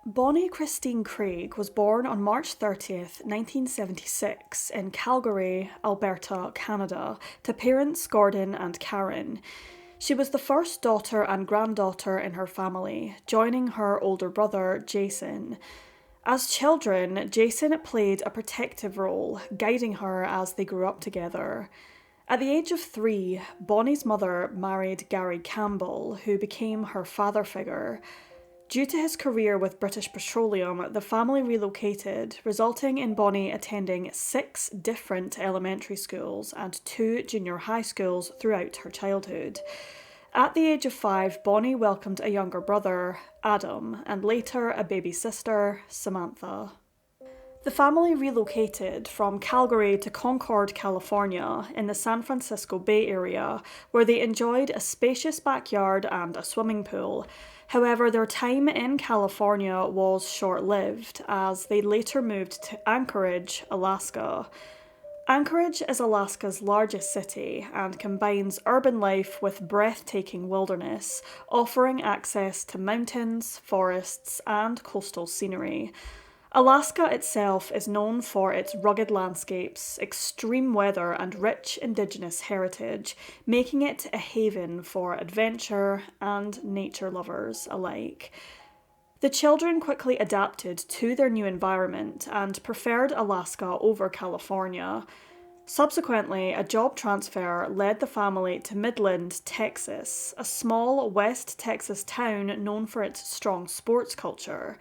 Bonnie Christine Craig was born on March 30th, 1976, in Calgary, Alberta, Canada, to parents Gordon and Karen. She was the first daughter and granddaughter in her family, joining her older brother, Jason. As children, Jason played a protective role, guiding her as they grew up together. At the age of 3, Bonnie's mother married Gary Campbell, who became her father figure. Due to his career with British Petroleum, the family relocated, resulting in Bonnie attending 6 different elementary schools and 2 junior high schools throughout her childhood. At the age of 5, Bonnie welcomed a younger brother, Adam, and later a baby sister, Samantha. The family relocated from Calgary to Concord, California, in the San Francisco Bay Area, where they enjoyed a spacious backyard and a swimming pool. However, their time in California was short-lived, as they later moved to Anchorage, Alaska. Anchorage is Alaska's largest city and combines urban life with breathtaking wilderness, offering access to mountains, forests, and coastal scenery. Alaska itself is known for its rugged landscapes, extreme weather, and rich indigenous heritage, making it a haven for adventure and nature lovers alike. The children quickly adapted to their new environment and preferred Alaska over California. Subsequently, a job transfer led the family to Midland, Texas, a small West Texas town known for its strong sports culture.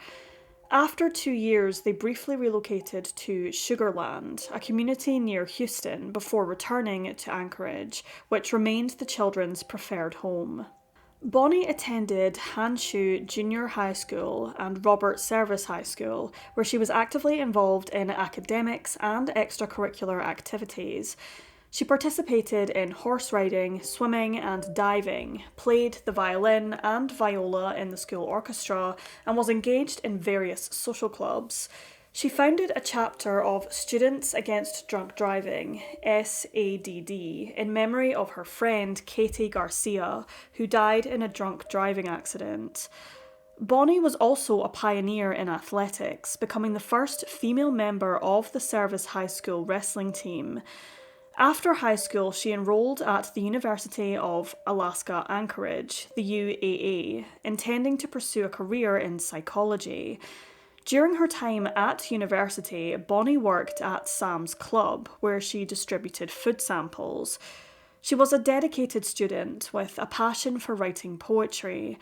After 2 years, they briefly relocated to Sugar Land, a community near Houston, before returning to Anchorage, which remained the children's preferred home. Bonnie attended Hanshu Junior High School and Robert Service High School, where she was actively involved in academics and extracurricular activities. She participated in horse riding, swimming, and diving, played the violin and viola in the school orchestra, and was engaged in various social clubs. She founded a chapter of Students Against Drunk Driving, S.D.D., in memory of her friend Katie Garcia, who died in a drunk driving accident. Bonnie was also a pioneer in athletics, becoming the first female member of the Service High School wrestling team. After high school, she enrolled at the University of Alaska Anchorage, the UAA, intending to pursue a career in psychology. During her time at university, Bonnie worked at Sam's Club, where she distributed food samples. She was a dedicated student with a passion for writing poetry.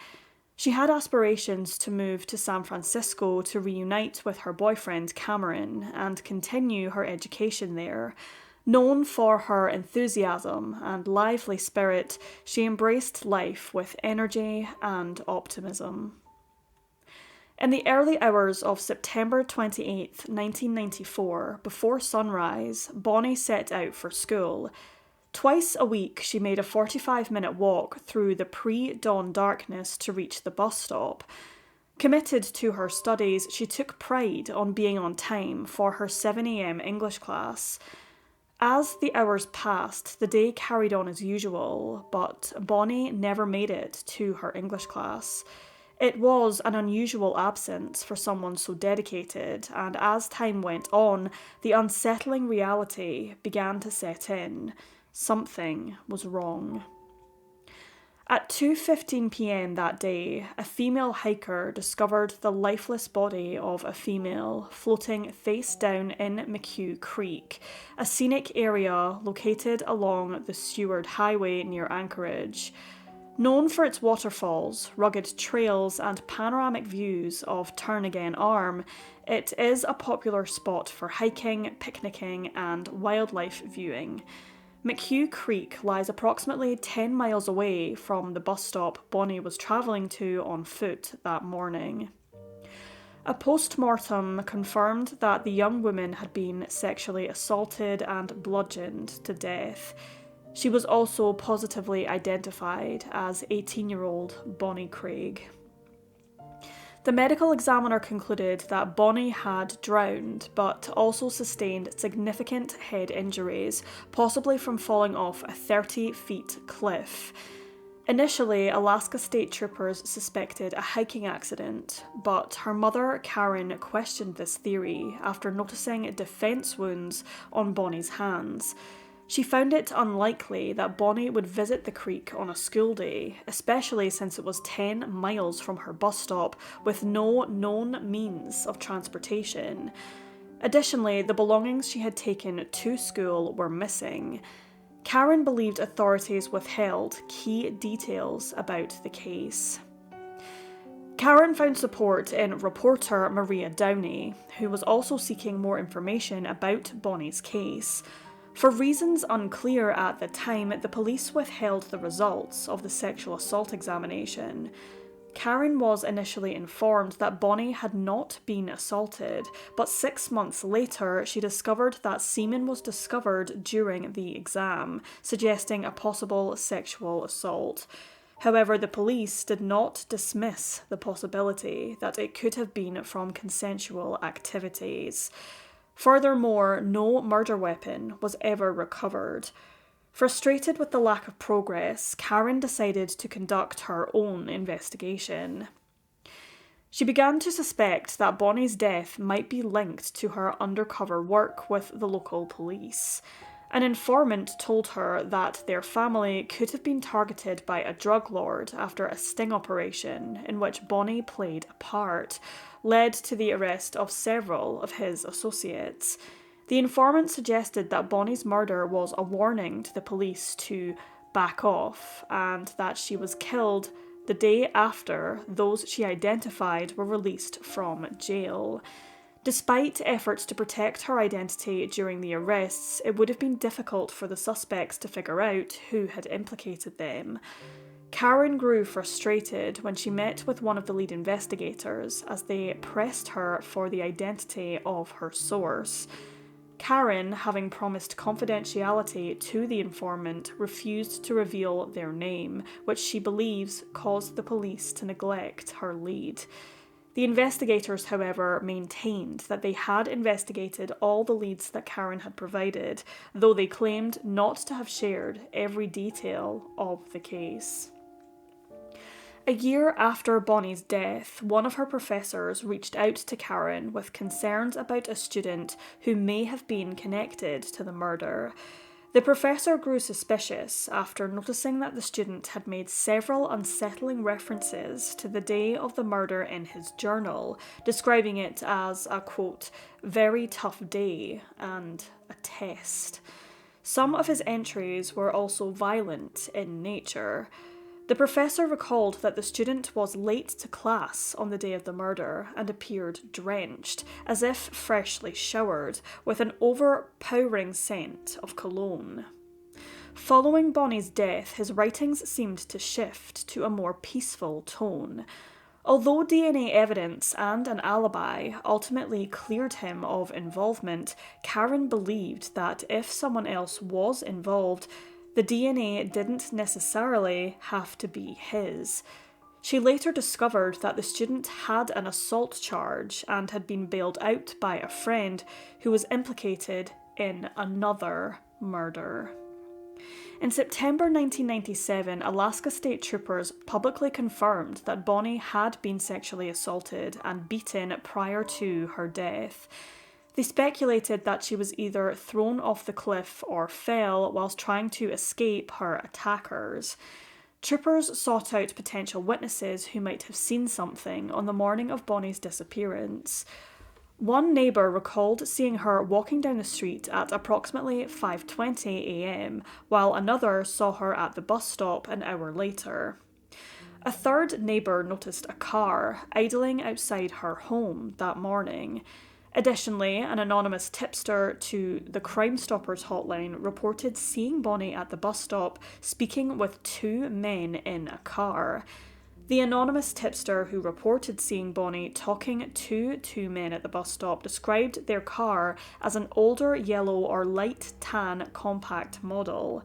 She had aspirations to move to San Francisco to reunite with her boyfriend Cameron and continue her education there. Known for her enthusiasm and lively spirit, she embraced life with energy and optimism. In the early hours of September 28, 1994, before sunrise, Bonnie set out for school. Twice a week, she made a 45-minute walk through the pre-dawn darkness to reach the bus stop. Committed to her studies, she took pride on being on time for her 7 a.m. English class. As the hours passed, the day carried on as usual, but Bonnie never made it to her English class. It was an unusual absence for someone so dedicated, and as time went on, the unsettling reality began to set in. Something was wrong. At 2:15 p.m. that day, a female hiker discovered the lifeless body of a female floating face down in Myuu Creek, a scenic area located along the Seward Highway near Anchorage. Known for its waterfalls, rugged trails, and panoramic views of Turn Again Arm, it is a popular spot for hiking, picnicking, and wildlife viewing. Myuu Creek lies approximately 10 miles away from the bus stop Bonnie was travelling to on foot that morning. A post-mortem confirmed that the young woman had been sexually assaulted and bludgeoned to death. She was also positively identified as 18-year-old Bonnie Craig. The medical examiner concluded that Bonnie had drowned, but also sustained significant head injuries, possibly from falling off a 30-foot cliff. Initially, Alaska State Troopers suspected a hiking accident, but her mother, Karen, questioned this theory after noticing defense wounds on Bonnie's hands. She found it unlikely that Bonnie would visit the creek on a school day, especially since it was 10 miles from her bus stop with no known means of transportation. Additionally, the belongings she had taken to school were missing. Karen believed authorities withheld key details about the case. Karen found support in reporter Maria Downey, who was also seeking more information about Bonnie's case. For reasons unclear at the time, the police withheld the results of the sexual assault examination. Karen was initially informed that Bonnie had not been assaulted, but 6 months later she discovered that semen was discovered during the exam, suggesting a possible sexual assault. However, the police did not dismiss the possibility that it could have been from consensual activities. Furthermore, no murder weapon was ever recovered. Frustrated with the lack of progress, Karen decided to conduct her own investigation. She began to suspect that Bonnie's death might be linked to her undercover work with the local police. An informant told her that their family could have been targeted by a drug lord after a sting operation in which Bonnie played a part, led to the arrest of several of his associates. The informant suggested that Bonnie's murder was a warning to the police to back off, and that she was killed the day after those she identified were released from jail. Despite efforts to protect her identity during the arrests, it would have been difficult for the suspects to figure out who had implicated them. Karen grew frustrated when she met with one of the lead investigators as they pressed her for the identity of her source. Karen, having promised confidentiality to the informant, refused to reveal their name, which she believes caused the police to neglect her lead. The investigators, however, maintained that they had investigated all the leads that Karen had provided, though they claimed not to have shared every detail of the case. A year after Bonnie's death, one of her professors reached out to Karen with concerns about a student who may have been connected to the murder. The professor grew suspicious after noticing that the student had made several unsettling references to the day of the murder in his journal, describing it as a, quote, very tough day and a test. Some of his entries were also violent in nature. The professor recalled that the student was late to class on the day of the murder and appeared drenched, as if freshly showered, with an overpowering scent of cologne. Following Bonnie's death, his writings seemed to shift to a more peaceful tone. Although DNA evidence and an alibi ultimately cleared him of involvement, Karen believed that if someone else was involved, the DNA didn't necessarily have to be his. She later discovered that the student had an assault charge and had been bailed out by a friend who was implicated in another murder. In September 1997, Alaska State Troopers publicly confirmed that Bonnie had been sexually assaulted and beaten prior to her death. They speculated that she was either thrown off the cliff or fell whilst trying to escape her attackers. Troopers sought out potential witnesses who might have seen something on the morning of Bonnie's disappearance. One neighbour recalled seeing her walking down the street at approximately 5:20 a.m, while another saw her at the bus stop an hour later. A third neighbour noticed a car idling outside her home that morning. Additionally, an anonymous tipster to the Crime Stoppers hotline reported seeing Bonnie at the bus stop speaking with two men in a car. The anonymous tipster who reported seeing Bonnie talking to two men at the bus stop described their car as an older yellow or light tan compact model.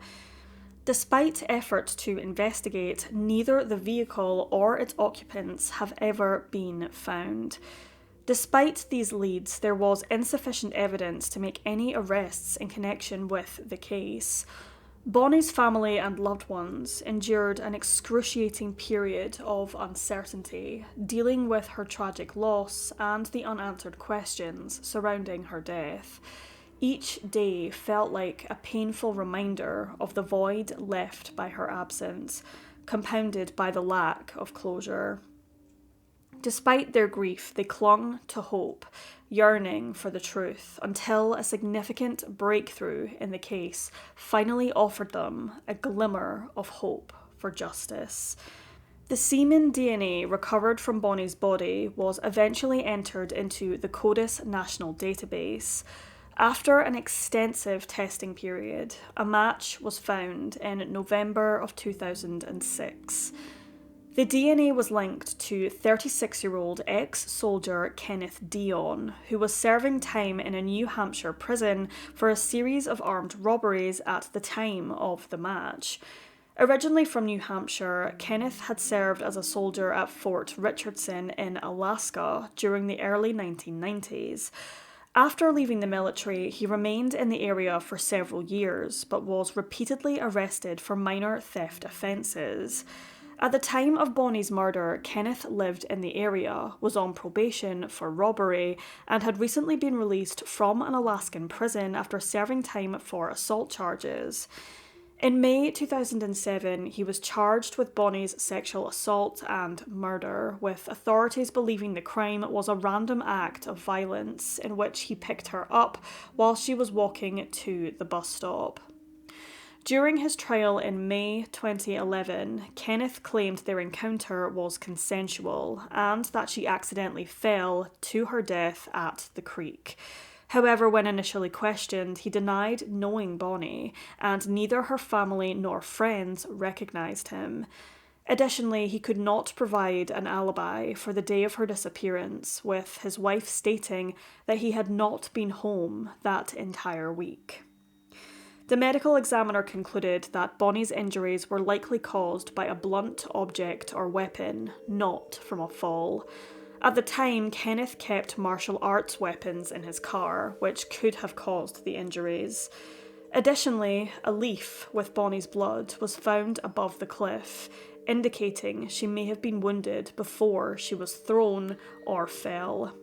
Despite efforts to investigate, neither the vehicle or its occupants have ever been found. Despite these leads, there was insufficient evidence to make any arrests in connection with the case. Bonnie's family and loved ones endured an excruciating period of uncertainty, dealing with her tragic loss and the unanswered questions surrounding her death. Each day felt like a painful reminder of the void left by her absence, compounded by the lack of closure. Despite their grief, they clung to hope, yearning for the truth, until a significant breakthrough in the case finally offered them a glimmer of hope for justice. The semen DNA recovered from Bonnie's body was eventually entered into the CODIS National Database. After an extensive testing period, a match was found in November of 2006. The DNA was linked to 36-year-old ex-soldier Kenneth Dion, who was serving time in a New Hampshire prison for a series of armed robberies at the time of the match. Originally from New Hampshire, Kenneth had served as a soldier at Fort Richardson in Alaska during the early 1990s. After leaving the military, he remained in the area for several years, but was repeatedly arrested for minor theft offences. At the time of Bonnie's murder, Kenneth lived in the area, was on probation for robbery, and had recently been released from an Alaskan prison after serving time for assault charges. In May 2007, he was charged with Bonnie's sexual assault and murder, with authorities believing the crime was a random act of violence in which he picked her up while she was walking to the bus stop. During his trial in May 2011, Kenneth claimed their encounter was consensual and that she accidentally fell to her death at the creek. However, when initially questioned, he denied knowing Bonnie, and neither her family nor friends recognised him. Additionally, he could not provide an alibi for the day of her disappearance, with his wife stating that he had not been home that entire week. The medical examiner concluded that Bonnie's injuries were likely caused by a blunt object or weapon, not from a fall. At the time, Kenneth kept martial arts weapons in his car, which could have caused the injuries. Additionally, a leaf with Bonnie's blood was found above the cliff, indicating she may have been wounded before she was thrown or fell.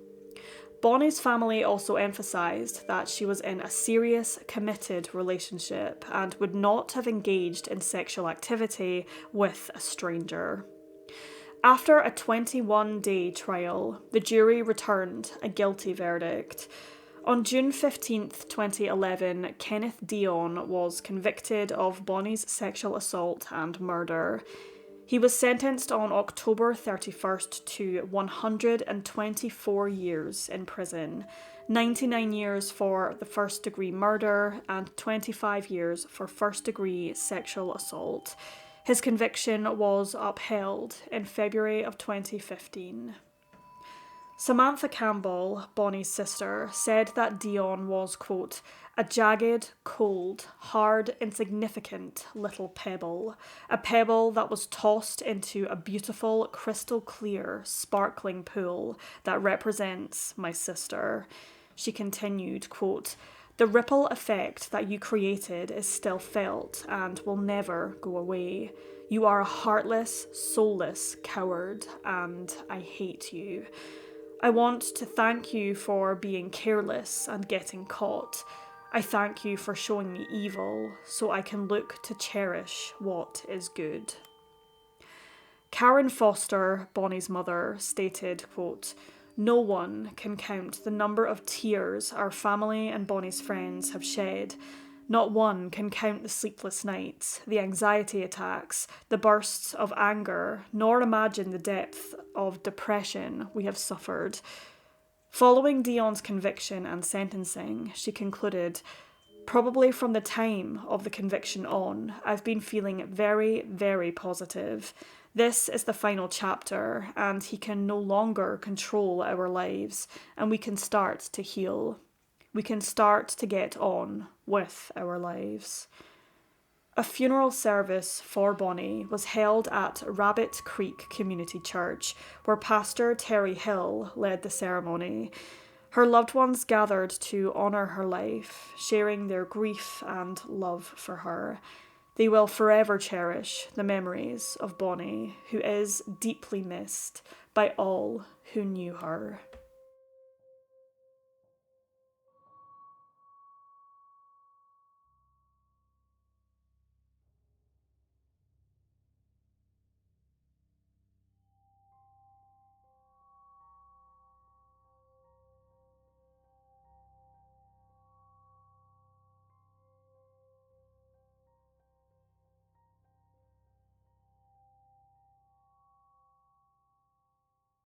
Bonnie's family also emphasised that she was in a serious, committed relationship and would not have engaged in sexual activity with a stranger. After a 21-day trial, the jury returned a guilty verdict. On June 15, 2011, Kenneth Dion was convicted of Bonnie's sexual assault and murder. He was sentenced on October 31st to 124 years in prison, 99 years for the first-degree murder and 25 years for first-degree sexual assault. His conviction was upheld in February of 2015. Samantha Campbell, Bonnie's sister, said that Dion was, quote, a jagged, cold, hard, insignificant little pebble, a pebble that was tossed into a beautiful, crystal-clear, sparkling pool that represents my sister. She continued, quote, the ripple effect that you created is still felt and will never go away. You are a heartless, soulless coward, and I hate you. I want to thank you for being careless and getting caught. I thank you for showing me evil so I can look to cherish what is good. Karen Foster, Bonnie's mother, stated, quote, no one can count the number of tears our family and Bonnie's friends have shed. Not one can count the sleepless nights, the anxiety attacks, the bursts of anger, nor imagine the depth of depression we have suffered. Following Dion's conviction and sentencing, she concluded, probably from the time of the conviction on, I've been feeling very, very positive. This is the final chapter, and he can no longer control our lives, and we can start to heal. We can start to get on with our lives. A funeral service for Bonnie was held at Rabbit Creek Community Church, where Pastor Terry Hill led the ceremony. Her loved ones gathered to honour her life, sharing their grief and love for her. They will forever cherish the memories of Bonnie, who is deeply missed by all who knew her.